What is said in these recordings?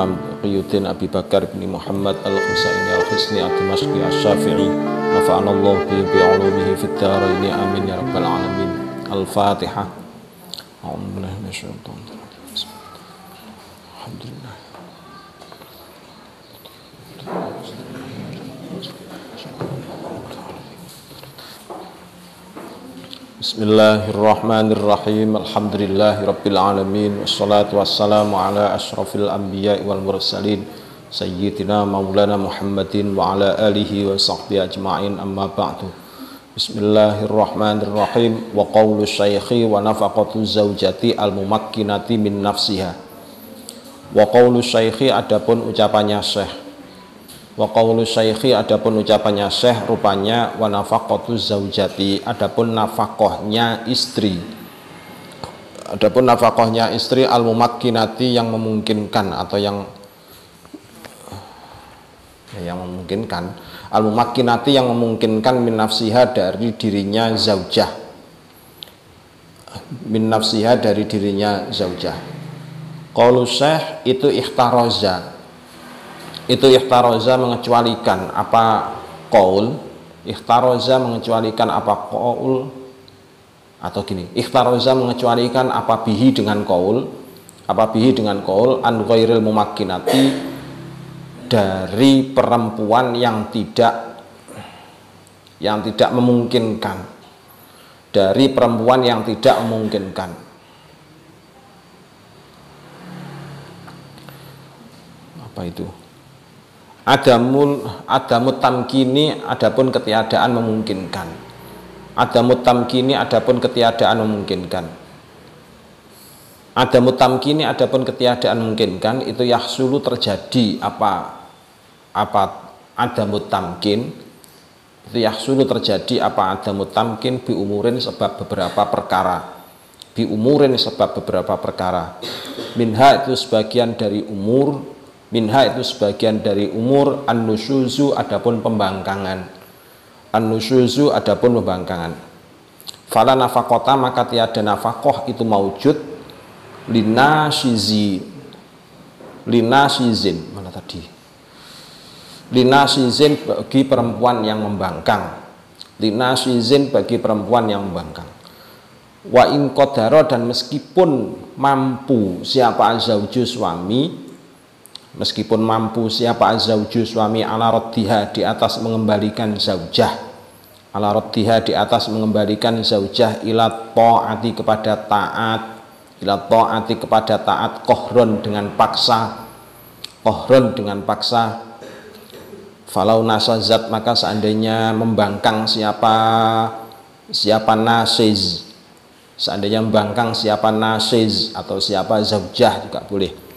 Imam Qiyuddin Abi Bakar bin Muhammad Al-Husaini Al-Hisni Ad-Dimashqi Asy-Syafi'i nafa'anallahu bi ulumihi fid dharain amin ya rabbal alamin. Al-Fatihah. A'udzubillahi minasyaitonir rajim. Alhamdulillah. Bismillahirrahmanirrahim. Alhamdulillahirabbil alamin wassalatu wassalamu ala asyrafil anbiya'i wal mursalin sayyidina maulana Muhammadin wa ala alihi wa sahbihi ajma'in, amma ba'du. Bismillahirrahmanirrahim. Wa qawlu syaikhi wa nafaqatu zaujati al-mumakkinati min nafsiha. Wa qawlu syaikhi, adapun ucapannya syekh. Wa qawlu syaikhi, adapun ucapannya syekh, rupanya wa nafaqatu zaujati, adapun nafaqahnya istri. Adapun nafaqahnya istri al-mumakkinati, yang memungkinkan atau yang memungkinkan, al-mumakkinati, yang memungkinkan min nafsiha, dari dirinya zaujah, min nafsiha, dari dirinya zaujah. Qaulu syekh itu ikhtaraza, itu ikhtaroza mengecualikan apa qaul, ikhtaroza mengecualikan apa qaul, atau gini, ikhtaroza mengecualikan apa bihi dengan qaul, apa bihi dengan qaul, an ghairil mumakkinati, dari perempuan yang tidak memungkinkan, dari perempuan yang tidak memungkinkan. Apa itu? Adamut tamkini, adapun ketiadaan memungkinkan. Adamut tamkini, adapun ketiadaan memungkinkan. Adamut tamkini, adapun ketiadaan memungkinkan, itu yahsulu, terjadi apa adamut tamkin, itu yahsulu, terjadi apa adamut tamkin, bi umurin, sebab beberapa perkara. Bi umurin, sebab beberapa perkara. Minha, itu sebagian dari umur. Minha, itu sebagian dari umur. An-nusyuzu, adapun pembangkangan. An-nusyuzu, adapun pembangkangan. Fala nafaqata, maka tiada nafaqah itu maujud linashizin, mana tadi? Linashizin, bagi perempuan yang membangkang. Linashizin, bagi perempuan yang membangkang. Wa in qadara, dan meskipun mampu siapa zauju, suami, meskipun mampu siapa azauju, suami, ala raddiha, di atas mengembalikan zaujah, ala raddiha, di atas mengembalikan zaujah, ila ta'ati, kepada taat, ila ta'ati, kepada taat, kohron, dengan paksa, kohron, dengan paksa. Falau nasazat, maka seandainya membangkang siapa nasiz, seandainya membangkang siapa nasiz atau siapa zaujah juga boleh.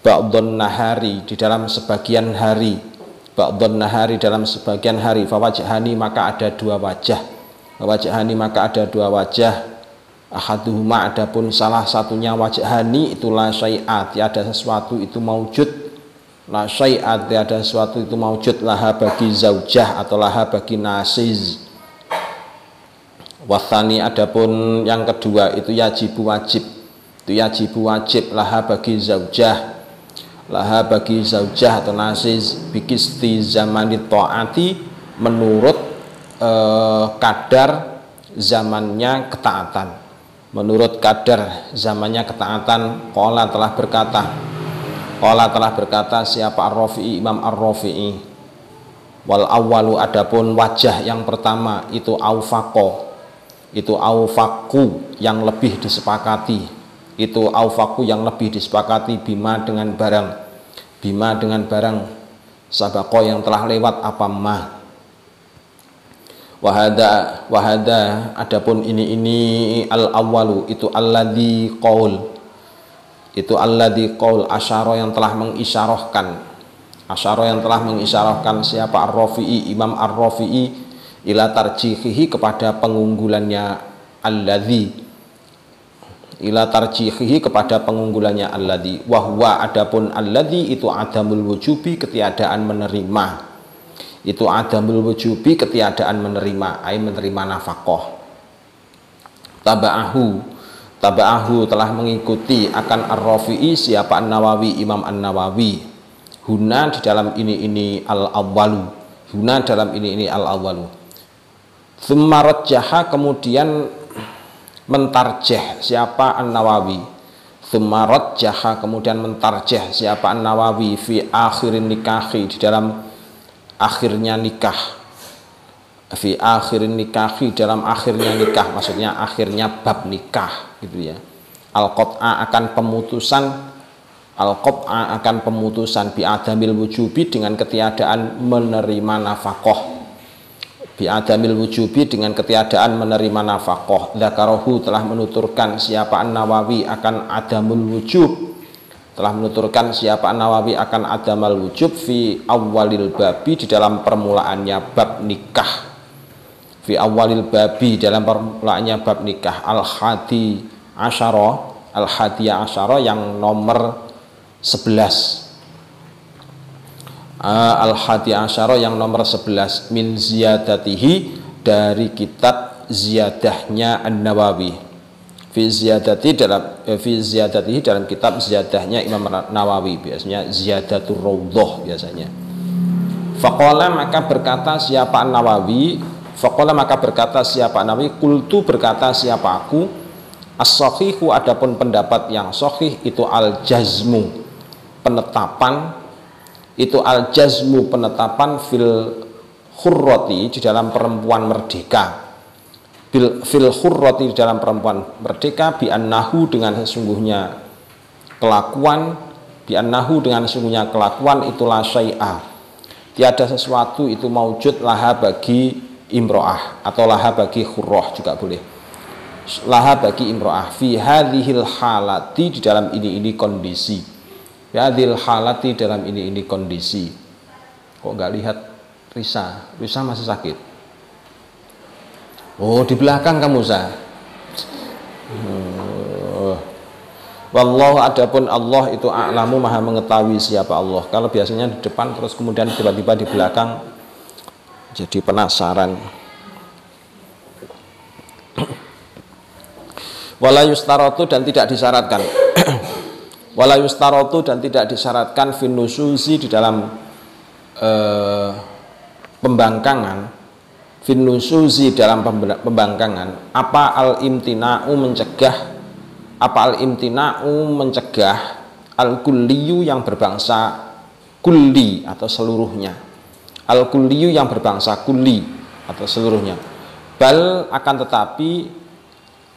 Ba'dun nahari, di dalam sebagian hari, ba'dun nahari, dalam sebagian hari, fawajhani, maka ada dua wajah, fawajhani, maka ada dua wajah, ahaduhuma, adapun salah satunya, wajhani, itu la syai'a, tiada sesuatu itu maujud, la syai'a, tiada sesuatu itu maujud, laha, bagi zaujah atau laha, bagi nasiz. Wathani, adapun yang kedua, itu yajibu, wajib, itu yajibu, wajib, laha, bagi zaujah, laha, bagi zaujah atau nasiz, bikisti zamani ta'ati, menurut kadar zamannya ketaatan, menurut kadar zamannya ketaatan. Qala, telah berkata siapa Ar-Rafi'i, Imam Ar-Rafi'i, wal awwalu, adapun wajah yang pertama, itu aufaqo, itu aufaku, yang lebih disepakati, itu aufaku, yang lebih disepakati, bima, dengan barang, bima, dengan barang, sabaqo, yang telah lewat, apa ma. Wahada, adapun ini al awwalu, itu alladzi qaul, itu alladzi qaul, asyara, yang telah mengisyarahkan, asyara, yang telah mengisyarahkan siapa Ar-Rafi'i, Imam Ar-Rafi'i, ila tarjihihi, kepada pengunggulannya alladzi, ila tarjihihi, kepada pengunggulannya alladzi. Wahwa, adapun alladzi itu adamul wujubi, ketiadaan menerima, itu adamul wujubi, ketiadaan menerima, ai menerima nafaqah. Taba'ahu, Taba'ahu telah mengikuti akan Ar-Rafi'i siapa An-Nawawi, Imam An-Nawawi. Huna di dalam ini al-awwalu. Huna dalam ini al-awwalu. Tsumma rajjaha kemudian mentarjih siapa An-Nawawi. Tsumma rajjaha kemudian mentarjih siapa An-Nawawi fi akhirin nikahi di dalam akhirnya nikah. Fi akhirin nikahi dalam akhirnya nikah, maksudnya akhirnya bab nikah gitu ya. Al-qat'a akan pemutusan, al-qat'a akan pemutusan bi adamil wujubi dengan ketiadaan menerima nafkah. Bi adamil wujubi dengan ketiadaan menerima nafkah. Dzakarahu telah menuturkan siapa An-Nawawi akan adamul wujub. Telah menuturkan siapa An-Nawawi akan adamal wujub fi awwalil babi di dalam permulaannya bab nikah. Fi awalil babi dalam permulaannya bab nikah al-hadi asyara yang nomor 11. Al-hadi asyara yang nomor 11 min ziyadatihi dari kitab ziyadahnya An-Nawawi. Fi ziyadatihi dalam kitab ziyadahnya Imam Nawawi, biasanya Ziyadatur Raudhah biasanya. Faqala maka berkata siapa An-Nawawi, faqala maka berkata siapa Nawawi, kultu berkata siapa aku, as-sahihu adapun pendapat yang sahih itu al-jazmu penetapan, itu al-jazmu penetapan fil khurrati di dalam perempuan merdeka, fil khurrati di dalam perempuan merdeka, bi annahu dengan sesungguhnya kelakuan, bi annahu dengan sesungguhnya kelakuan itu la syai'a tiada sesuatu itu maujud laha bagi imro'ah atau laha bagi khurrah juga boleh, laha bagi imro'ah fi hadhil halati di dalam ini kondisi, fi hadhil halati dalam ini kondisi. Kok nggak lihat Risa masih sakit? Oh di belakang kamu Wallahu adapun Allah itu a'lamu maha mengetahui siapa Allah. Kalau biasanya di depan terus kemudian tiba-tiba di belakang, jadi penasaran. Wala yustaratu dan tidak disyaratkan. Wala yustaratu dan tidak disyaratkan fin nusuzi di dalam pembangkangan, fin nusuzi dalam pembangkangan apa al-imtina'u mencegah, apa al-imtina'u mencegah al-kulliyu yang berbangsa kulli atau seluruhnya, al-kulliyu yang berbangsa kulli atau seluruhnya. Bal akan tetapi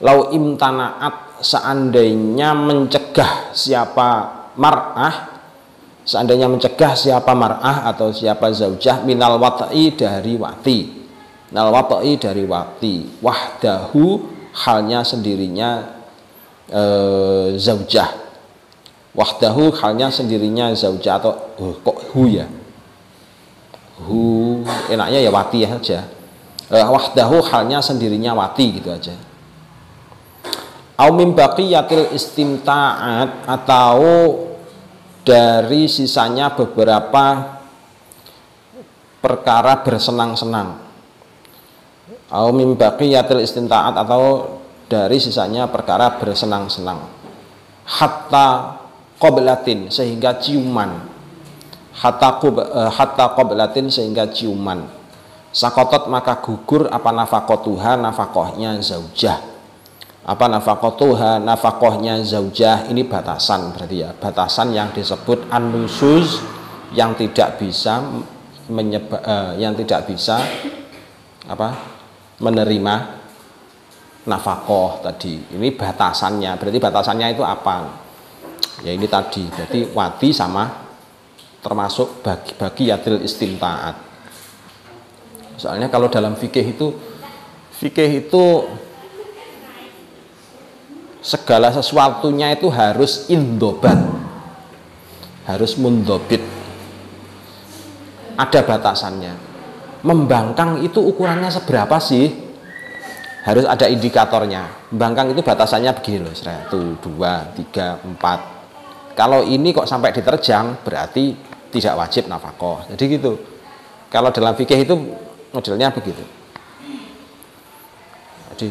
lau imtanaat seandainya mencegah siapa mar'ah, seandainya mencegah siapa mar'ah atau siapa zaujah minal wat'i dari wati, minal wat'i dari wati, wahdahu halnya sendirinya zaujah, wahdahu halnya sendirinya zaujah atau kok hu ya, hu enaknya ya wati ya saja, wahdahu halnya sendirinya wati gitu aja. Au mim baqiyatil istimta'at atau dari sisanya beberapa perkara bersenang-senang. Au mim baqiyatil istimta'at atau dari sisanya perkara bersenang-senang. Hatta qablatin sehingga ciuman. Hatta qablatin sehingga ciuman. Sakotot maka gugur apa nafaqatuha nafaqahnya zaujah. Apa nafaqatuha nafaqahnya zaujah, ini batasan berarti ya, batasan yang disebut an-nusuz yang tidak bisa yang tidak bisa apa menerima nafaqah tadi. Ini batasannya, berarti batasannya itu apa? Ya ini tadi, berarti wati sama termasuk bagi yatil istimta'at. Soalnya kalau dalam fikih itu segala sesuatunya itu harus indobat, harus mundobit, ada batasannya. Membangkang itu ukurannya seberapa sih? Harus ada indikatornya. Membangkang itu batasannya begini loh, 1, 2, 3, 4. Kalau ini kok sampai diterjang berarti tidak wajib nafkah. Jadi gitu. Kalau dalam fikih itu modelnya begitu. Jadi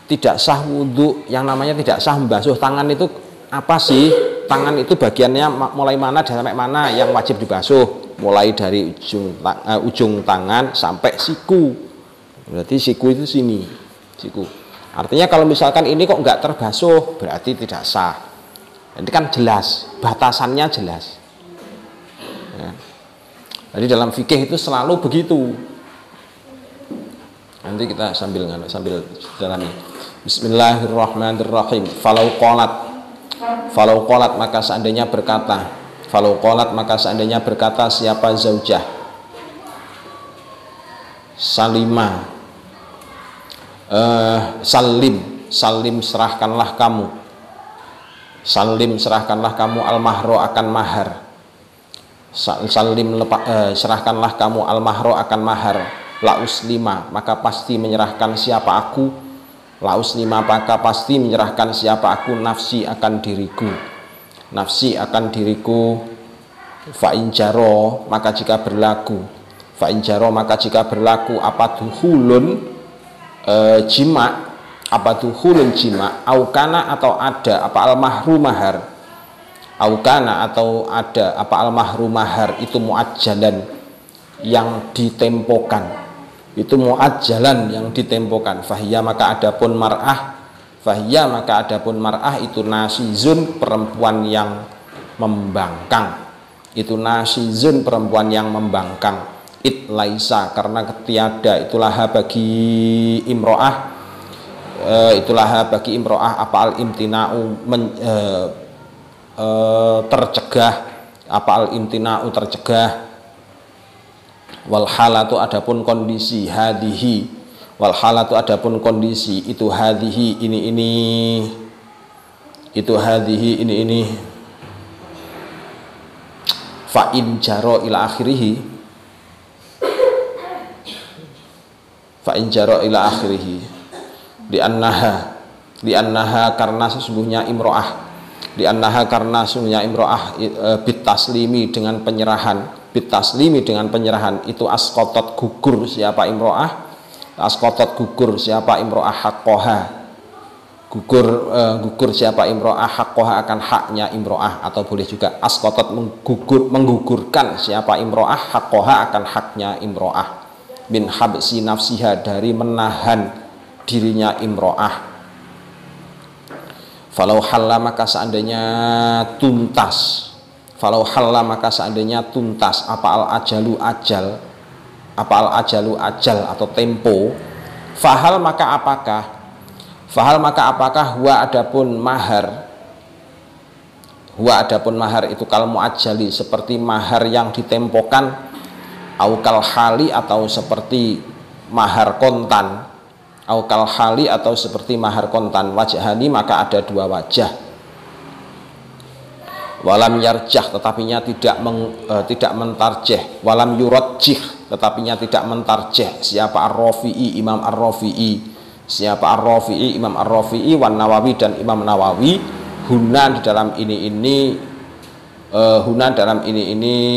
tidak sah wudhu. Yang namanya tidak sah membasuh tangan itu apa sih? Tangan itu bagiannya mulai mana dan sampai mana yang wajib dibasuh? Mulai dari ujung tangan sampai siku. Berarti siku itu sini, siku. Artinya kalau misalkan ini kok nggak terbasuh, berarti tidak sah. Ini kan jelas, batasannya jelas. Ya. Jadi dalam fikih itu selalu begitu. Nanti kita sambil dalami. Bismillahirrahmanirrahim. Falau qalat maka seandainya berkata siapa zaujah salimah salim serahkanlah kamu al-mahro akan mahar. Serahkanlah kamu al-mahro akan mahar. La uslima maka pasti menyerahkan siapa aku. La uslima maka pasti menyerahkan siapa aku nafsi akan diriku. Fa in jaro maka jika berlaku apa duhulun jima, apa duhulun jima, aukana atau ada apa al-mahru mahar, aukana atau ada apa al-mahru mahar itu muajjalan yang ditempokan, itu muajjalan yang ditempokan. Fahiyya maka adapun mar'ah itu nasizun perempuan yang membangkang, itu nasizun perempuan yang membangkang. It laisa karena tiada itulah bagi imro'ah apa al imtina'u tercegah, apa al imtina'u tercegah. Wal halatu adapun kondisi hadhihi, wal halatu adapun kondisi itu hadhihi ini itu hadhihi ini fa in jaro ila akhirih, fa in jaro ila akhirih di annaha karena sesungguhnya imro'ah bitaslimi dengan penyerahan itu asqatat gugur siapa imro'ah haqqoha gugur siapa imro'ah haqqoha akan haknya imro'ah, atau boleh juga asqatat menggugurkan siapa imro'ah haqqoha akan haknya imro'ah min habsi nafsiha dari menahan dirinya imro'ah. Falau halla maka seandainya tuntas apa al ajalu ajal atau tempo. Fahal maka apakah huwa adapun mahar itu kal muajjali seperti mahar yang ditempokan, au kal hali atau seperti mahar kontan, wajhani maka ada dua wajah. Walam yarjah tetapinya tidak mentarjeh, walam yurajjih tetapinya tidak mentarjeh siapa Ar-Rafi'i Imam Ar-Rafi'i wan Nawawi dan Imam Nawawi huna dalam ini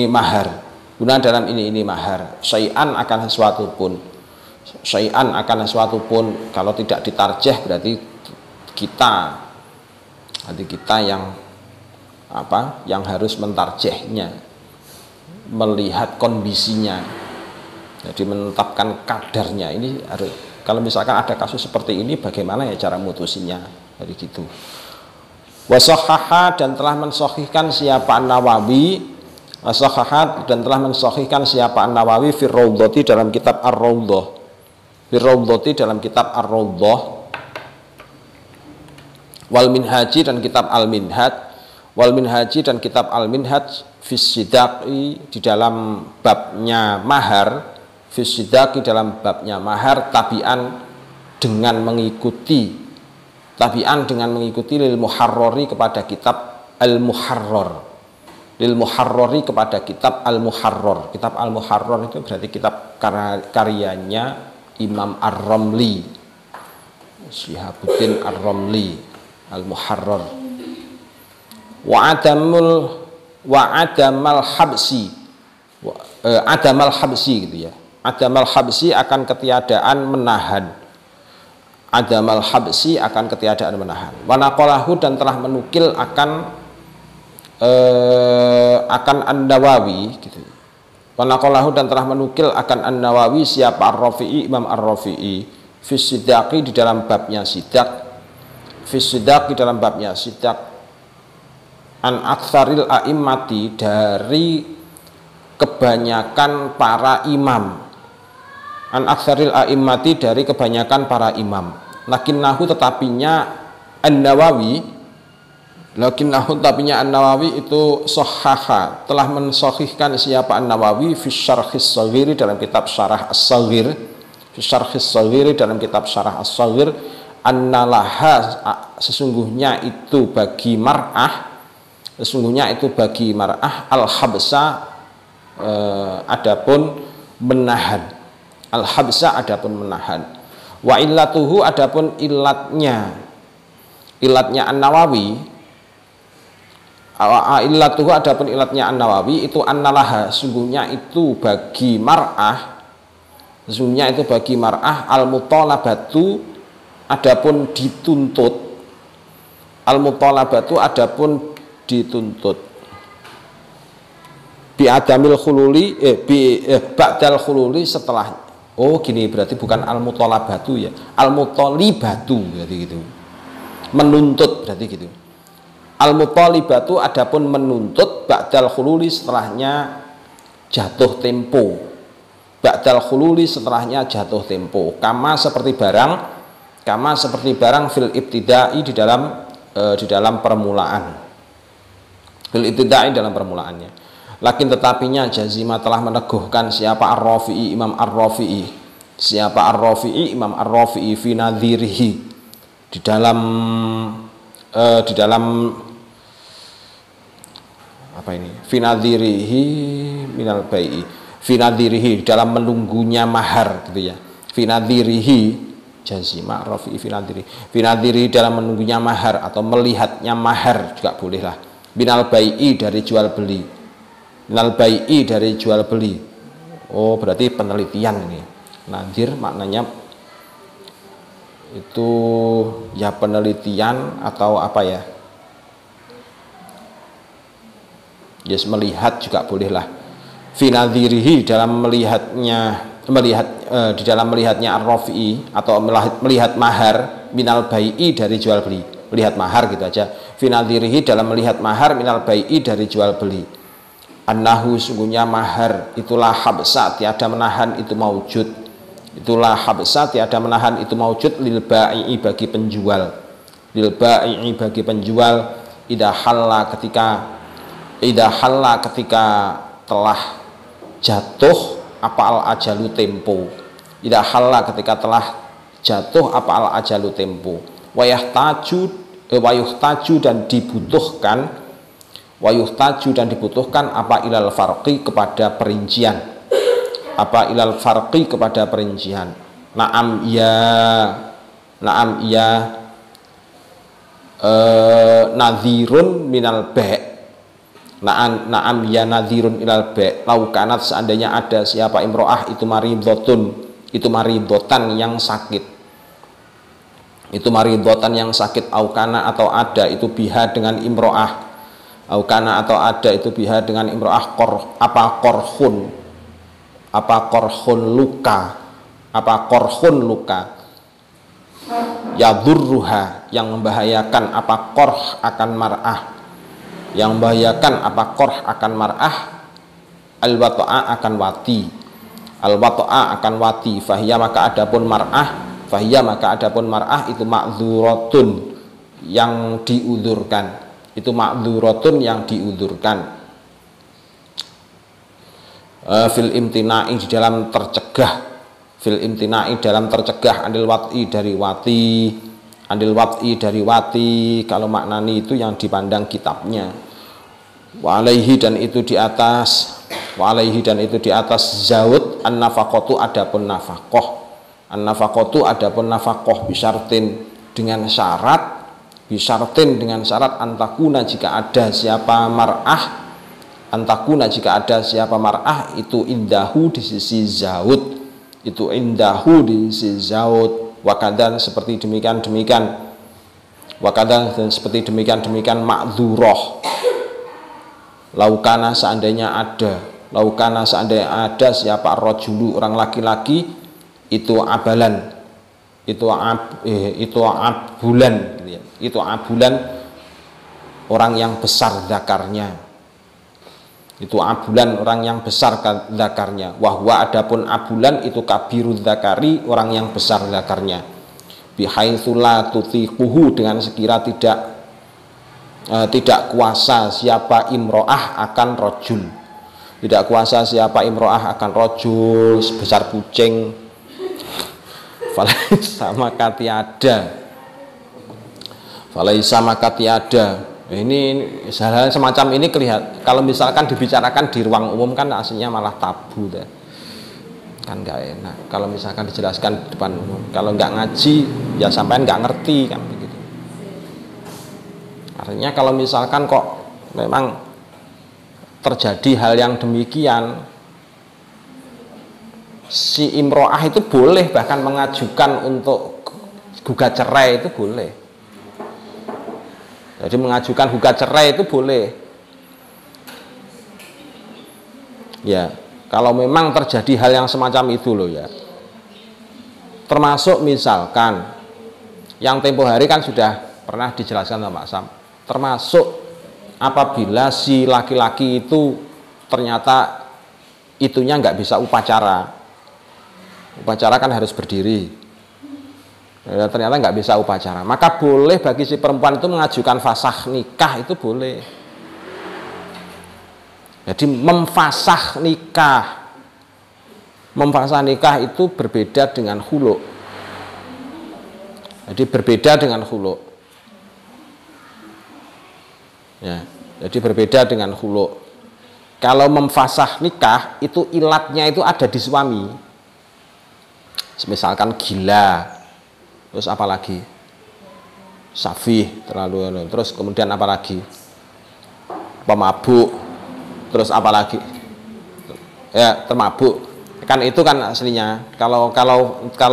mahar syai'an akan sesuatu pun kalau tidak ditarjeh berarti kita yang harus mentarjehnya, melihat kondisinya, jadi menetapkan kadarnya. Ini harus, kalau misalkan ada kasus seperti ini bagaimana ya cara mutusinya, jadi gitu. Wasahhaha dan telah mensahihkan siapa An-Nawawi, fir Raudhati dalam kitab Ar-Raudhah, wal minhaji dan kitab Al-Minhaj fis sidaqi di dalam babnya mahar, tabi'an dengan mengikuti lil muharrari kepada kitab Al-Muharrar. Kitab Al-Muharrar itu berarti kitab karyanya Imam Ar-Ramli, Syihabuddin Ar-Ramli, Al-Muharrar. Wa adamal habsi gitu ya. Adamal habsi akan ketiadaan menahan. adamal habsi akan ketiadaan menahan, wa naqalahu dan telah menukil akan An-Nawawi gitu. Wa naqalahu dan telah menukil akan An-Nawawi siapa Ar-Rafi'i, Imam Ar-Rafi'i fi sidaqi di dalam babnya sidak, fi sidaq di dalam babnya sidak, an aktsaril a'immati dari kebanyakan para imam, an aktsaril a'immati dari kebanyakan para imam, lakinnahu tetapinya An-Nawawi, lakinnahu tapinya An-Nawawi itu sahhaha telah mensahihkan siapa An-Nawawi fi syarhis shaghir dalam kitab syarah as-shaghir, fi syarhis shaghir dalam kitab syarah as-shaghir, annalaha sesungguhnya itu bagi mar'ah, sesungguhnya itu bagi mar'ah al-habsa adapun menahan, al-habsa adapun menahan, wa illatuhu adapun illatnya An-Nawawi, illatuhu adapun ilatnya An-Nawawi itu annalaha sungguhnya itu bagi mar'ah, sungguhnya itu bagi mar'ah al-mutalabatu adapun dituntut, al-mutalabatu adapun dituntut, bi adamil khululi ba'dal khululi setelah, oh gini berarti bukan al-mutalabatu ya, al-mutalibatu berarti gitu, menuntut berarti gitu. Al-mutalibatu adapun menuntut ba'dal khululi setelahnya jatuh tempo, ba'dal khululi setelahnya jatuh tempo, kama seperti barang fil ibtidai di dalam permulaan, fil ibtidai dalam permulaannya. Lakin tetapinya jazima telah meneguhkan siapa Ar-Rafi'i, Imam Ar-Rafi'i, siapa Ar-Rafi'i, Imam Ar-Rafi'i fi nadhirihi di dalam apa ini, finadirihi minal bai'i, finadirihi dalam menunggunya mahar gitu ya, finadirihi jazima rafi'i finadirihi dalam menunggunya mahar atau melihatnya mahar juga boleh lah, minal bai'i dari jual beli, minal bai'i dari jual beli, oh berarti penelitian ini, nadir maknanya itu ya penelitian atau apa ya, yes, melihat juga bolehlah, finadhirihi dalam di dalam melihatnya Ar-Rafi'i atau melihat mahar minal bai'i dari jual beli, melihat mahar gitu aja, finadhirihi dalam melihat mahar minal bai'i dari jual beli, annahu sungguhnya mahar itulah habsa tiada menahan itu maujud, itulah habsa tiada menahan itu maujud lil bai'i bagi penjual, lil bai'i bagi penjual, idza halla ketika telah jatuh apa al ajalu tempo, idza halla ketika telah jatuh apa al ajalu tempo, wayuhtaju dan dibutuhkan apa ilal farqi kepada perincian, apa ilal farqi kepada perincian, na'am ya nadhirun minal ba', na'am ya nadhirun ilal ba', laukanat seandainya ada siapa imro'ah itu maridotan yang sakit, itu maridotan yang sakit, aukana atau ada itu biha dengan imro'ah, aukana atau ada itu biha dengan imro'ah korhun luka yadurruha yang membahayakan apa korh akan mar'ah, yang membahayakan apa korh akan mar'ah, al-wato'a akan wati, fahiyya maka adapun mar'ah itu ma'dzuratun yang diudurkan, itu ma'dzuratun yang diudurkan, fil imtina'i di dalam tercegah, fil imtina'i dalam tercegah, anil wat'i dari wati, kalau maknani itu yang dipandang kitabnya, wa alaihi dan itu di atas zaud an-nafaqatu adapun nafaqah, bisyartin dengan syarat antakuna jika ada siapa mar'ah, itu indahu di sisi zaud, Wakadan seperti demikian wakadan dan seperti demikian ma'dzuroh. Laukana seandainya ada siapa rojulu orang laki-laki itu abalan, itu abulan gitu ya. Itu abulan orang yang besar zakarnya, itu abulan orang yang besar zakarnya. Wahwa adapun abulan itu kabiru zakari orang yang besar zakarnya. Bihaitsu la tutiquhu dengan sekira tidak kuasa siapa imro'ah akan rojul, tidak kuasa siapa imro'ah akan rojul sebesar kucing. Falaisa maka tiada. Ini hal-hal semacam ini kelihatan kalau misalkan dibicarakan di ruang umum kan aslinya malah tabu deh. Kan nggak enak kalau misalkan dijelaskan di depan umum. Kalau nggak ngaji ya sampean nggak ngerti kan begitu. Artinya kalau misalkan kok memang terjadi hal yang demikian, si imro'ah itu boleh bahkan mengajukan untuk gugat cerai, itu boleh. Jadi mengajukan gugat cerai itu boleh. Ya, kalau memang terjadi hal yang semacam itu loh ya. Termasuk misalkan yang tempo hari kan sudah pernah dijelaskan sama Pak Sam. Termasuk apabila si laki-laki itu ternyata itunya nggak bisa upacara. Upacara kan harus berdiri. Ya, ternyata nggak bisa upacara, maka boleh bagi si perempuan itu mengajukan fasakh nikah, itu boleh. Jadi memfasakh nikah itu berbeda dengan khulu'. Jadi berbeda dengan khulu'. Ya, jadi berbeda dengan khulu'. Kalau memfasakh nikah itu ilatnya itu ada di suami. Misalkan gila. Terus apa lagi? Safih, terus kemudian apa lagi? Pemabuk. Terus apa lagi? Ya, termabuk. Kan itu kan aslinya. Kalau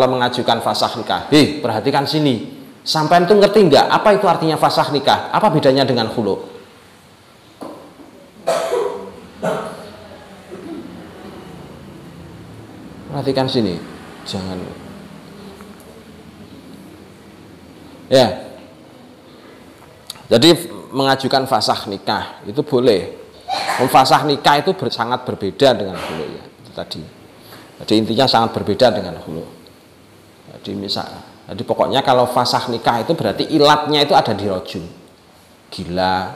mengajukan fasakh nikah. Perhatikan sini. Sampean tuh ngerti nggak apa itu artinya fasakh nikah? Apa bedanya dengan khulu'? Perhatikan sini. Jangan. Ya, jadi mengajukan fasakh nikah itu boleh. Memfasakh nikah itu sangat berbeda dengan khulu' ya, itu tadi. Jadi intinya sangat berbeda dengan khulu'. Jadi pokoknya kalau fasakh nikah itu berarti ilatnya itu ada di rojul. Gila,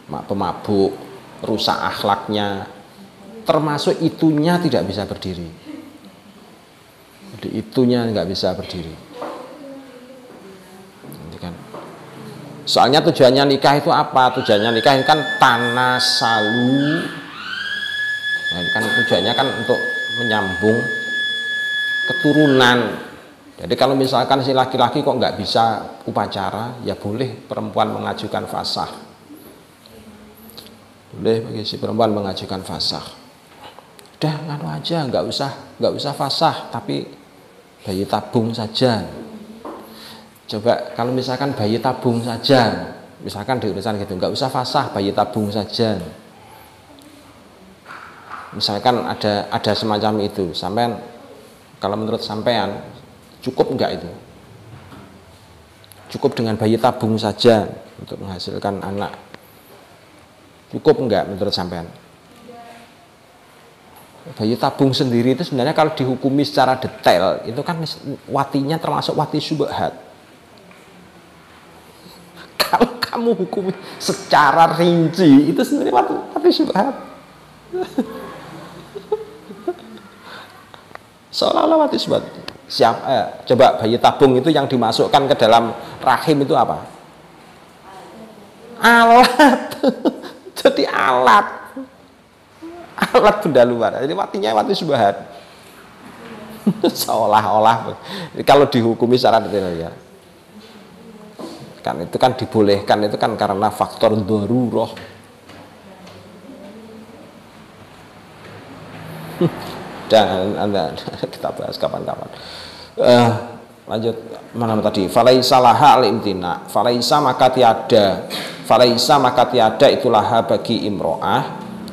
pemabuk, rusak akhlaknya, termasuk itunya tidak bisa berdiri. Jadi itunya nggak bisa berdiri. Soalnya tujuannya nikah itu apa? Tujuannya nikah itu kan tanasalu. Nah, kan tujuannya kan untuk menyambung keturunan. Jadi kalau misalkan si laki-laki kok nggak bisa upacara, ya boleh perempuan mengajukan fasakh. Boleh bagi si perempuan mengajukan fasakh. Udah nganu aja, nggak usah fasakh, tapi bayi tabung saja. Coba kalau misalkan bayi tabung saja, misalkan di urusan gitu, nggak usah fasakh, bayi tabung saja. Misalkan ada semacam itu, sampean kalau menurut sampean cukup enggak itu? Cukup dengan bayi tabung saja untuk menghasilkan anak? Cukup enggak menurut sampean? Bayi tabung sendiri itu sebenarnya kalau dihukumi secara detail itu kan watinya termasuk wati syubhat. Kalau kamu hukum secara rinci itu sebenarnya wati syubhat. Seolah-olah wati syubhat. Coba bayi tabung itu yang dimasukkan ke dalam rahim itu apa? Alat. Jadi alat benda luar. Jadi watinya wati syubhat. Seolah-olah kalau dihukumi secara detail ya. Kan itu kan dibolehkan itu kan karena faktor darurah. Dan Anda kita bahas kapan-kapan. Lanjut mana tadi? Falaisa laha al-imtina. Falaisa maka tiada. Falaisa maka tiada itulah bagi imro'ah.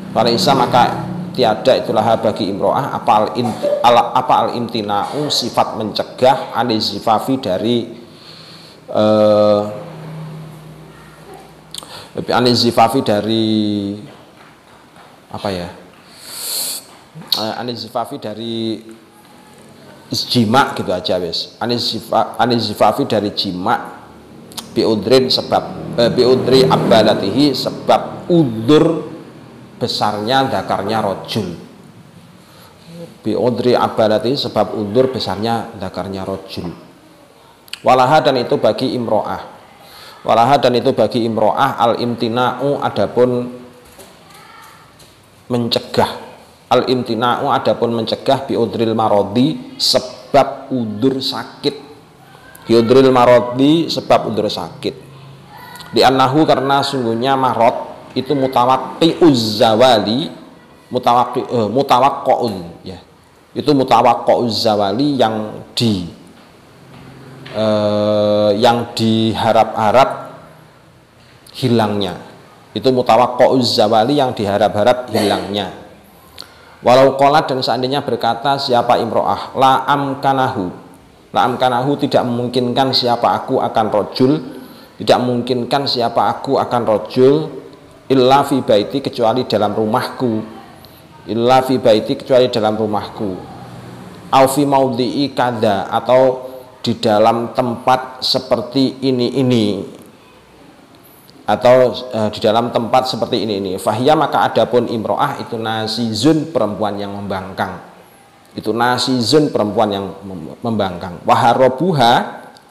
Falaisa maka tiada itulah bagi imro'ah apa al-imtina'u sifat mencegah anizifafi dari anizifafi dari apa ya? Anizifafi dari jima gitu aja wes. Anizifafi dari jima biudrin sebab biudri abalatihi sebab udur besarnya dakarnya rojul. Biudri abalatihi sebab udur besarnya dakarnya rojul. Walaha dan itu bagi imro'ah. Walaha dan itu bagi imro'ah al-imtina'u adapun mencegah. Al-imtina'u adapun mencegah biudril marodi sebab udur sakit. Biudril marodi sebab udur sakit. Di annahu karena sungguhnya marot itu mutawaqqi'uz zawali mutawaqqa'un ya. Itu mutawaqqa'uz zawali yang diharap-harap hilangnya. Itu mutawaqqa'uz zawali yang diharap-harap hilangnya. Walau qolat dan seandainya berkata siapa imro'ah la amkanahu tidak memungkinkan siapa aku akan rojul, tidak memungkinkan siapa aku akan rojul illa fi baiti kecuali dalam rumahku, illa fi baiti kecuali dalam rumahku, au fi maudhi'i kada atau di dalam tempat seperti ini atau di dalam tempat seperti ini. Fahiyah maka adapun imro'ah itu nasizun perempuan yang membangkang. Itu nasizun perempuan yang membangkang. Waharobuha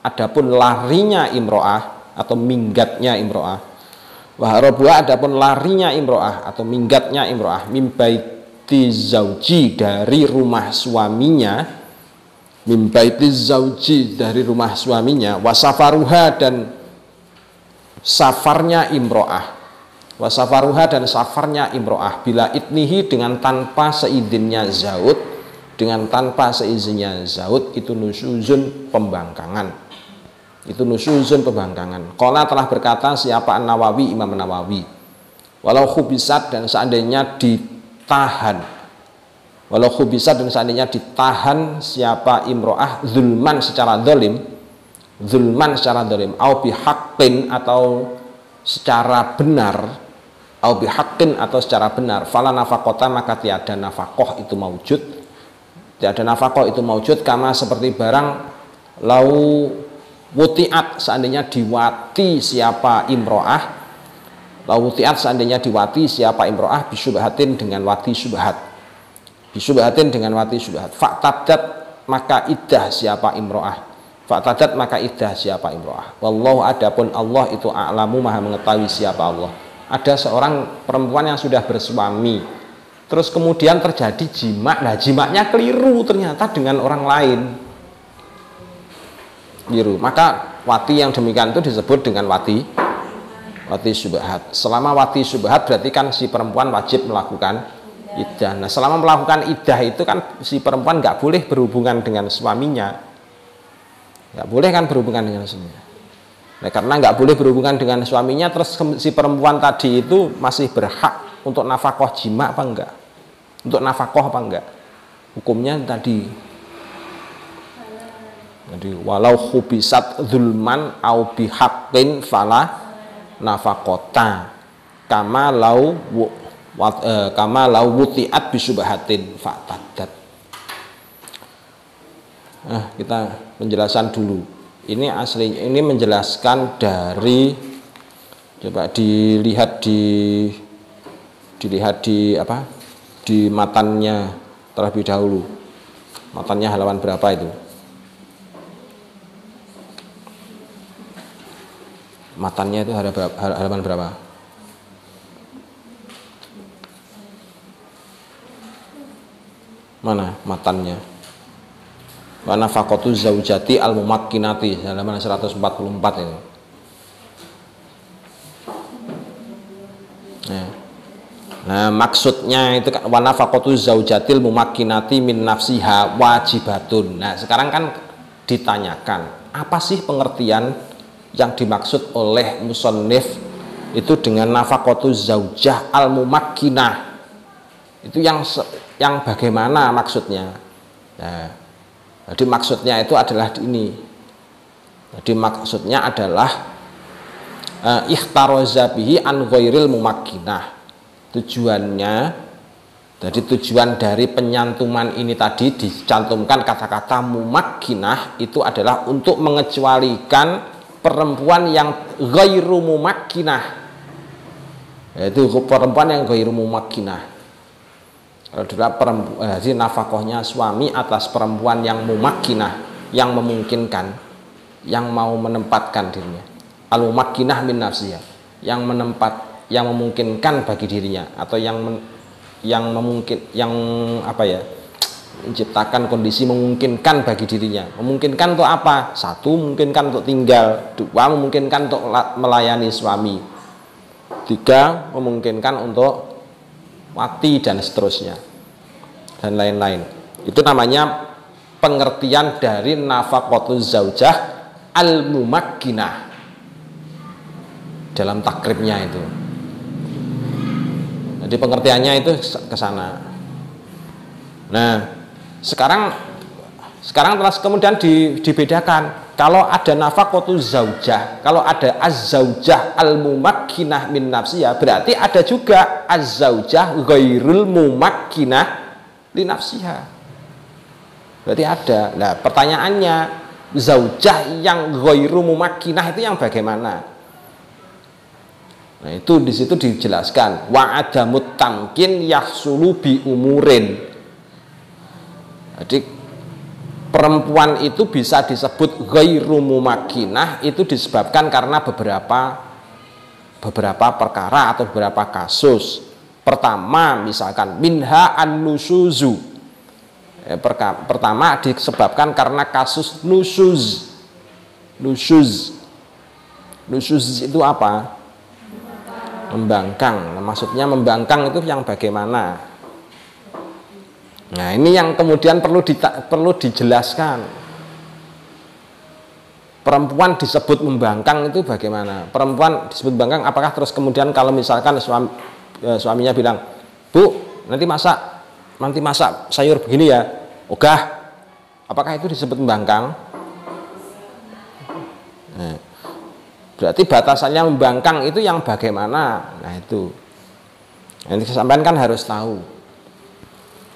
adapun larinya imro'ah atau minggatnya imro'ah. Waharobuha adapun larinya imro'ah atau minggatnya imro'ah mimbaiti zauji dari rumah suaminya. Mimbaiti zauji dari rumah suaminya. Wasafaruha dan safarnya imro'ah. Wasafaruha dan safarnya imro'ah bila itnihi dengan tanpa seizinnya zaud, dengan tanpa seizinnya zaud itu nusuzun pembangkangan. Itu nusuzun pembangkangan. Qala telah berkata siapa An-Nawawi, Imam Nawawi, walau khubisat dan seandainya ditahan, walau khubisat dan seandainya ditahan siapa imro'ah zulman secara zalim, zulman secara zalim, au bihaqqin atau secara benar, au bihaqqin atau secara benar, fala nafaqata maka tiada nafaqah itu maujud, tiada nafaqah itu maujud kama seperti barang lau wutiat seandainya diwati siapa imro'ah, lau wutiat seandainya diwati siapa imro'ah bisubhatin dengan wati subhat, bisubhatin dengan wati subhat, fa'tadat maka iddah siapa imro'ah, fa'tadat maka iddah siapa imro'ah. Wallahu adapun Allah itu a'lamu maha mengetahui siapa Allah. Ada seorang perempuan yang sudah bersuami, terus kemudian terjadi jima. Nah jimaknya keliru ternyata dengan orang lain, keliru. Maka wati yang demikian itu disebut dengan wati subhat. Selama wati subhat berarti kan si perempuan wajib melakukan iddah. Nah selama melakukan iddah itu kan si perempuan nggak boleh berhubungan dengan suaminya, nggak boleh kan berhubungan dengan suaminya. Nah, karena nggak boleh berhubungan dengan suaminya, terus si perempuan tadi itu masih berhak untuk nafkah jima apa enggak? Untuk nafkah apa enggak? Hukumnya tadi walau khubisat zulman au bihaqqin fala nafaqata kama lau wutiat bisubhatin fa'tadat. Nah, kita penjelasan dulu. Ini aslinya, ini menjelaskan dari, coba dilihat di apa? Di matannya terlebih dahulu. Matannya halaman berapa itu? Matannya itu halaman berapa? Mana matannya? Wa nafaqatu zaujati al-mumakkinati halaman 144 ini. Nah, maksudnya itu kan wa nafaqatu zaujatil mumakkinati min nafsiha wajibatun. Nah, sekarang kan ditanyakan, apa sih pengertian yang dimaksud oleh musannif itu dengan nafaqatuz zaujah al-mumakkinah? Itu yang bagaimana maksudnya? Nah, jadi maksudnya itu adalah ini. Jadi maksudnya adalah ikhtaroza bihi an ghairil mumakkinah. Tujuannya, jadi tujuan dari penyantuman ini tadi dicantumkan kata-kata mumakkinah itu adalah untuk mengecualikan perempuan yang ghairu mumakkinah, yaitu perempuan yang ghairu mumakkinah. Adalah jadi nafkahnya suami atas perempuan yang mumakkinah, yang memungkinkan, yang mau menempatkan dirinya. Al-mumakkinah min nafsiyah, yang memungkinkan bagi dirinya, atau yang menciptakan kondisi memungkinkan bagi dirinya. Memungkinkan untuk apa? Satu, memungkinkan untuk tinggal. Dua, memungkinkan untuk melayani suami. Tiga, memungkinkan untuk mati dan seterusnya, dan lain-lain. Itu namanya pengertian dari nafaqatuz zaujah al-mumakkinah dalam takribnya itu. Jadi pengertiannya itu ke sana. Nah, sekarang terus kemudian dibedakan. Kalau ada nafaqatuz zaujah, kalau ada az-zaujah al-mumakkinah min nafsiyah, berarti ada juga az-zaujah ghairul mumakkinah li nafsiha. Berarti ada. Nah, pertanyaannya, zaujah yang ghairu mumakkinah itu yang bagaimana? Nah, itu di situ dijelaskan wa adamut tamkin yahsulu bi umurin. Jadi perempuan itu bisa disebut ghairu mumakkinah itu disebabkan karena beberapa perkara atau beberapa kasus. Pertama, misalkan minha an-nusuzu. Pertama disebabkan karena kasus nusuz. Nusuz itu apa? Membangkang. Nah, maksudnya membangkang itu yang bagaimana? Nah, ini yang kemudian perlu dijelaskan. Perempuan disebut membangkang itu bagaimana? Perempuan disebut membangkang, apakah terus kemudian kalau misalkan suaminya bilang, "Bu, nanti masak sayur begini ya." Ogah. Apakah itu disebut membangkang? Nah, berarti batasannya membangkang itu yang bagaimana? Nah, itu nanti sampean kan harus tahu.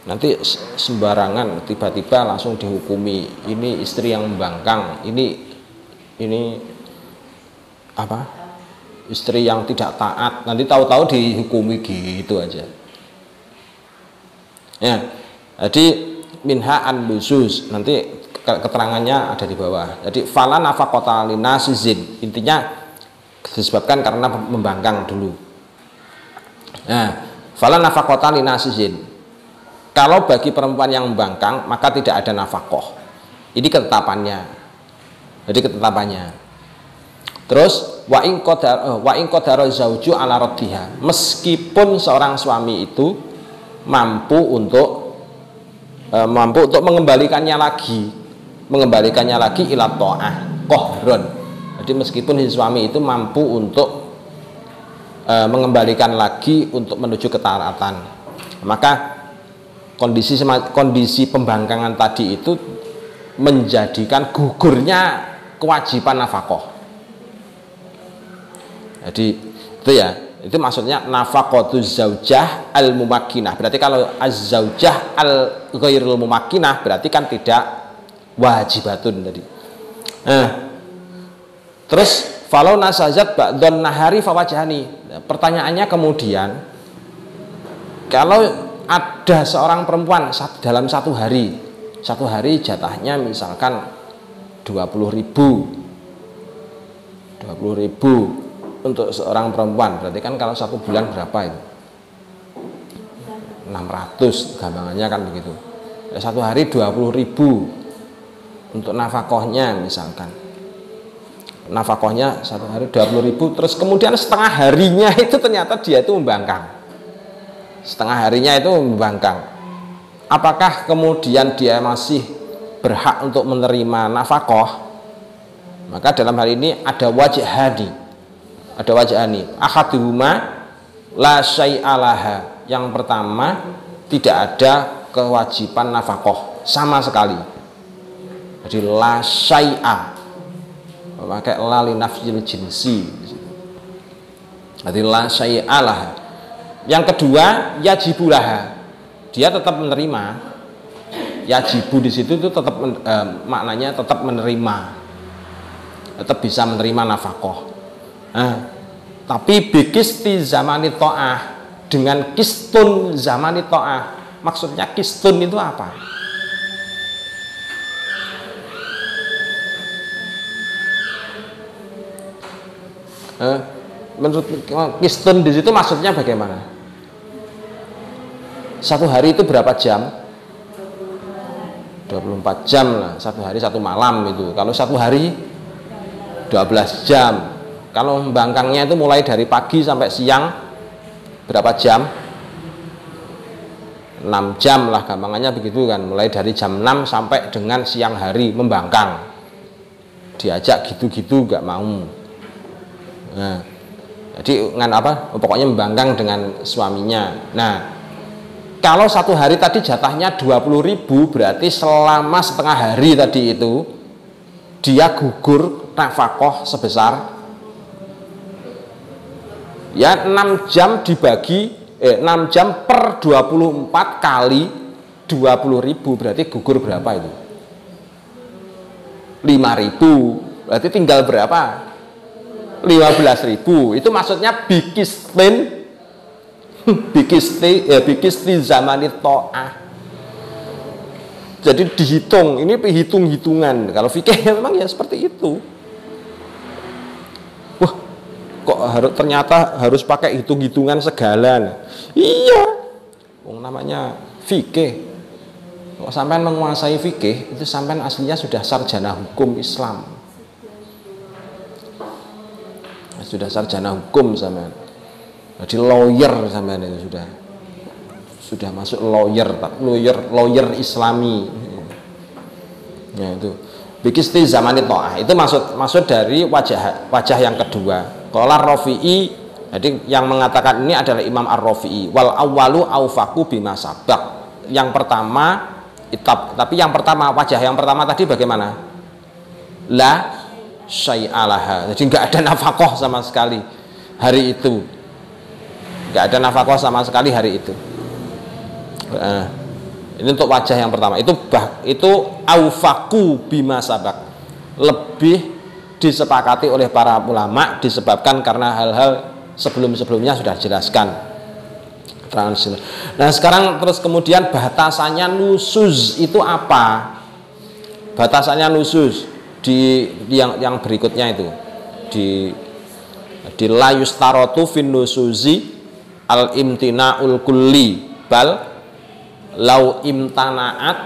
Nanti sembarangan tiba-tiba langsung dihukumi ini istri yang membangkang, ini apa? Istri yang tidak taat. Nanti tahu-tahu dihukumi gitu aja. Ya, jadi minha an-nusus, nanti keterangannya ada di bawah. Jadi fala nafaqata linasizin, intinya disebabkan karena membangkang dulu. Nah, fala nafaqata linasizin. Kalau bagi perempuan yang membangkang maka tidak ada nafkah. Ini ketetapannya. Jadi ketetapannya. Terus wa in qadara zauju ala raddiha. Meskipun seorang suami itu mampu untuk mengembalikannya lagi ila ta'ah qahron. Jadi meskipun si suami itu mampu untuk mengembalikan lagi untuk menuju ketaatan, maka kondisi pembangkangan tadi itu menjadikan gugurnya kewajiban nafkah. Jadi itu ya, itu maksudnya nafaqatuz zaujah al-mumakkinah. Berarti kalau az-zaujah al-ghairul mumakkinah berarti kan tidak wajibatun tadi. Nah, terus falau nasazat ba'dun nahari fawajhani. Pertanyaannya kemudian, kalau ada seorang perempuan dalam satu hari jatahnya misalkan 20.000 untuk seorang perempuan, berarti kan kalau satu bulan berapa itu? 600 gampangannya kan begitu. Satu hari 20.000 untuk nafkahnya misalkan. Nafkahnya satu hari 20.000, terus kemudian setengah harinya itu ternyata dia itu membangkang. Setengah harinya itu membangkang. Apakah kemudian dia masih berhak untuk menerima nafkah, maka dalam hal ini ada wajhani. Ada wajhani. Ahaduhuma la syai'alaha. Yang pertama, tidak ada kewajiban nafkah sama sekali. Jadi la syai'a. Pakai la li nafsil jinsi. Jadi la syai'alaha. Yang kedua, yajibulaha. Dia tetap menerima. Yajibu di situ itu tetap maknanya tetap menerima. Tetap bisa menerima nafkah. Nah, tapi bikisti zamani ta'ah, dengan kistun zamani ta'ah. Maksudnya kistun itu apa? Menurut kistun di situ maksudnya bagaimana? Satu hari itu berapa jam? 24 jam lah, satu hari satu malam itu. Kalau satu hari 12 jam. Kalau membangkangnya itu mulai dari pagi sampai siang berapa jam? 6 jam lah gampangannya begitu kan. Mulai dari jam 6 sampai dengan siang hari membangkang. Diajak gitu-gitu gak mau. Nah, jadi dengan apa? Pokoknya membangkang dengan suaminya. Nah, kalau satu hari tadi jatahnya 20.000, berarti selama setengah hari tadi itu dia gugur nafkah sebesar ya 6 jam dibagi 6 jam per 24 kali 20.000, berarti gugur berapa itu? 5.000. Berarti tinggal berapa? 15.000. Itu maksudnya bikisti zamani ta'ah. Jadi dihitung, ini hitung-hitungan. Kalau fikih memang ya seperti itu. Wah, kok ternyata harus pakai hitung-hitungan segala. Iya, namanya fikih. Kalau sampean menguasai fikih, itu sampean aslinya sudah sarjana hukum Islam. Sudah sarjana hukum sampean. Jadi lawyer sampean itu sudah masuk lawyer Islami. Ya itu. Bikisti zamani ta'ah. Itu maksud dari wajah yang kedua. Qala Rafi'i, jadi yang mengatakan ini adalah Imam Ar-Rafi'i. Wal awwalu aufaku bima sabaq. Yang pertama tapi yang pertama wajah yang pertama tadi bagaimana? La syai'alaha. Jadi enggak ada nafkah sama sekali hari itu. Enggak ada nafkah sama sekali hari itu. Ini untuk wajah yang pertama. Itu aufaku bima sabaq. Lebih disepakati oleh para ulama disebabkan karena hal-hal sebelum-sebelumnya sudah dijelaskan. Nah sekarang terus kemudian batasannya nusuz itu apa? Batasannya nusuz di yang berikutnya itu di la yustaratu fin nusuzi al imtina'ul kulli bal lau imtana'at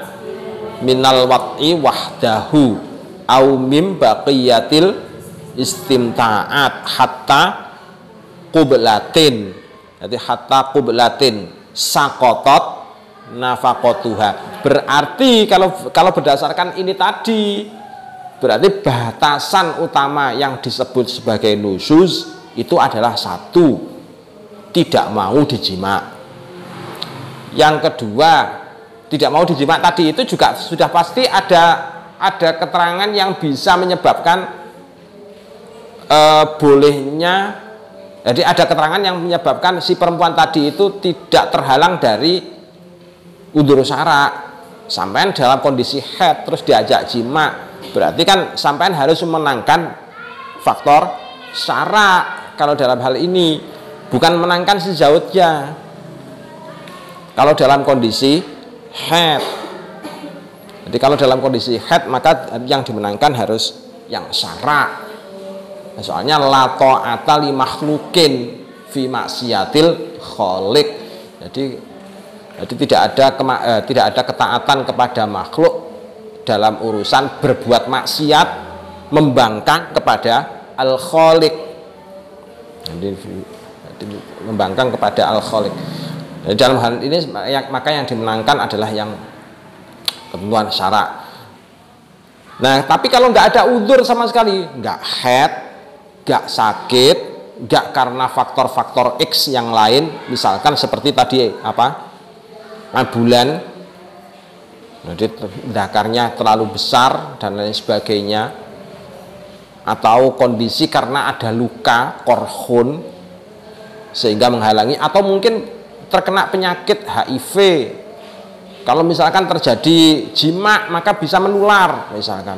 minal wat'i wahdahu au mim baqiyatil istimta'at hatta qublatin. Jadi hatta qublatin sakotot nafaqatuha. Berarti kalau berdasarkan ini tadi, berarti batasan utama yang disebut sebagai nusuz itu adalah satu, tidak mau dijima. Yang kedua, tidak mau dijima tadi itu juga sudah pasti ada keterangan yang bisa menyebabkan bolehnya. Jadi ada keterangan yang menyebabkan si perempuan tadi itu tidak terhalang dari udzur syara. Sampai dalam kondisi haid terus diajak jima, berarti kan sampai harus memenangkan faktor syara kalau dalam hal ini, bukan menangkan si zaujnya. Kalau dalam kondisi haid. Jadi kalau dalam kondisi haid maka yang dimenangkan harus yang syara. Soalnya la ta'ata li makhlukin fi maksiatil khaliq. Jadi tidak ada ketaatan kepada makhluk dalam urusan berbuat maksiat membangkang kepada al-khaliq. Jadi membangkang kepada al-khaliq. Dalam hal ini maka yang dimenangkan adalah yang ketentuan syara. Nah, tapi kalau nggak ada udzur sama sekali, nggak haid, nggak sakit, nggak karena faktor-faktor X yang lain, misalkan seperti tadi apa, bulan, jadi dakarnya terlalu besar dan lain sebagainya, atau kondisi karena ada luka korhun sehingga menghalangi, atau mungkin terkena penyakit HIV. Kalau misalkan terjadi jima maka bisa menular misalkan.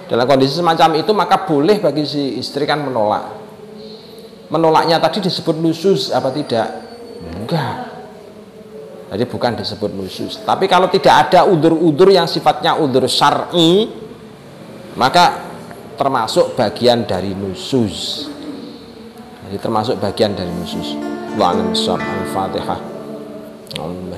Dalam kondisi semacam itu maka boleh bagi si istri kan menolak. Menolaknya tadi disebut nusyuz apa tidak? Enggak. Jadi bukan disebut nusyuz. Tapi kalau tidak ada udzur-udzur yang sifatnya udzur syar'i, maka termasuk bagian dari nusyuz. Jadi termasuk bagian dari nusyuz. Wa'alaikumsalam. Al-Fatihah. Alhamdulillah.